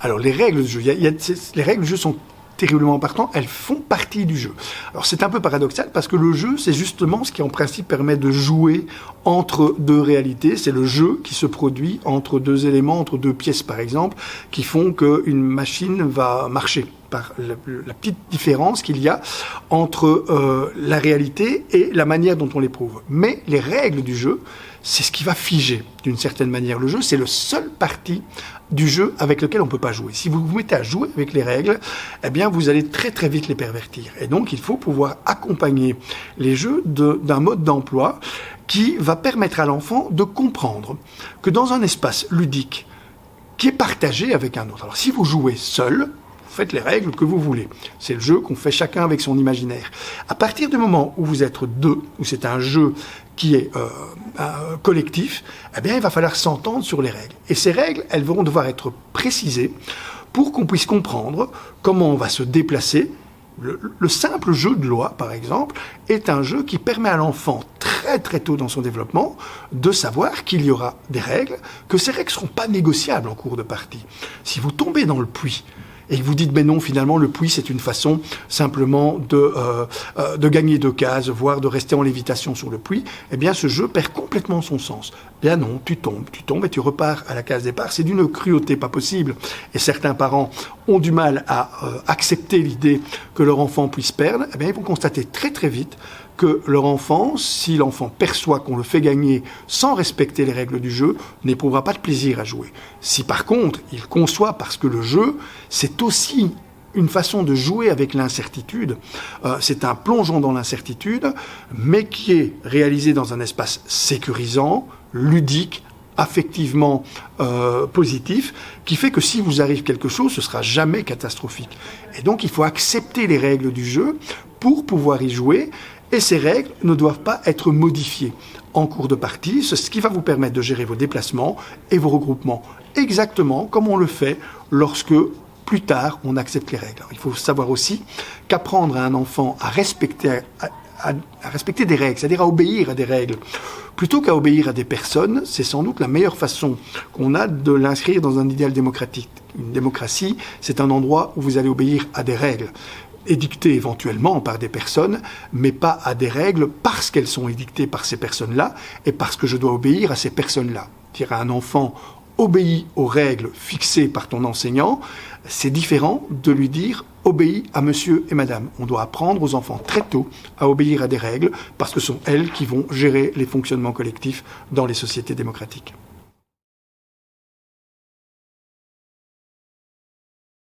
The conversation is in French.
Alors, les règles du jeu, les règles du jeu sont terriblement importantes, elles font partie du jeu. Alors, c'est un peu paradoxal parce que le jeu, c'est justement ce qui, en principe, permet de jouer entre deux réalités. C'est le jeu qui se produit entre deux éléments, entre deux pièces, par exemple, qui font qu'une machine va marcher. Par la petite différence qu'il y a entre la réalité et la manière dont on l'éprouve. Mais les règles du jeu, c'est ce qui va figer, d'une certaine manière. Le jeu, c'est le seul parti du jeu avec lequel on ne peut pas jouer. Si vous vous mettez à jouer avec les règles, eh bien, vous allez très très vite les pervertir. Et donc, il faut pouvoir accompagner les jeux d'un mode d'emploi qui va permettre à l'enfant de comprendre que dans un espace ludique qui est partagé avec un autre. Alors, si vous jouez seul, vous faites les règles que vous voulez. C'est le jeu qu'on fait chacun avec son imaginaire. À partir du moment où vous êtes deux, où c'est un jeu qui est collectif, eh bien, il va falloir s'entendre sur les règles. Et ces règles, elles vont devoir être précisées pour qu'on puisse comprendre comment on va se déplacer. Le simple jeu de loi, par exemple, est un jeu qui permet à l'enfant, très très tôt dans son développement, de savoir qu'il y aura des règles, que ces règles ne seront pas négociables en cours de partie. Si vous tombez dans le puits, et vous dites, ben non, finalement, le puits, c'est une façon simplement de gagner 2 cases, voire de rester en lévitation sur le puits, eh bien, ce jeu perd complètement son sens. Bien non, tu tombes et tu repars à la case départ. C'est d'une cruauté pas possible. Et certains parents ont du mal à accepter l'idée que leur enfant puisse perdre. Eh bien, ils vont constater très très vite que leur enfant, si l'enfant perçoit qu'on le fait gagner sans respecter les règles du jeu, n'éprouvera pas de plaisir à jouer. Si par contre, il conçoit, parce que le jeu, c'est aussi une façon de jouer avec l'incertitude, c'est un plongeon dans l'incertitude, mais qui est réalisé dans un espace sécurisant, ludique, affectivement positif, qui fait que si vous arrive quelque chose, ce sera jamais catastrophique. Et donc, il faut accepter les règles du jeu pour pouvoir y jouer. Et ces règles ne doivent pas être modifiées en cours de partie, ce qui va vous permettre de gérer vos déplacements et vos regroupements exactement comme on le fait lorsque, plus tard, on accepte les règles. Alors, il faut savoir aussi qu'apprendre à un enfant à respecter des règles, c'est-à-dire à obéir à des règles, plutôt qu'à obéir à des personnes, c'est sans doute la meilleure façon qu'on a de l'inscrire dans un idéal démocratique. Une démocratie, c'est un endroit où vous allez obéir à des règles, édictées éventuellement par des personnes, mais pas à des règles parce qu'elles sont édictées par ces personnes-là et parce que je dois obéir à ces personnes-là. Dire à un enfant « obéis aux règles fixées par ton enseignant », c'est différent de lui dire « obéis à monsieur et madame ». On doit apprendre aux enfants très tôt à obéir à des règles parce que ce sont elles qui vont gérer les fonctionnements collectifs dans les sociétés démocratiques.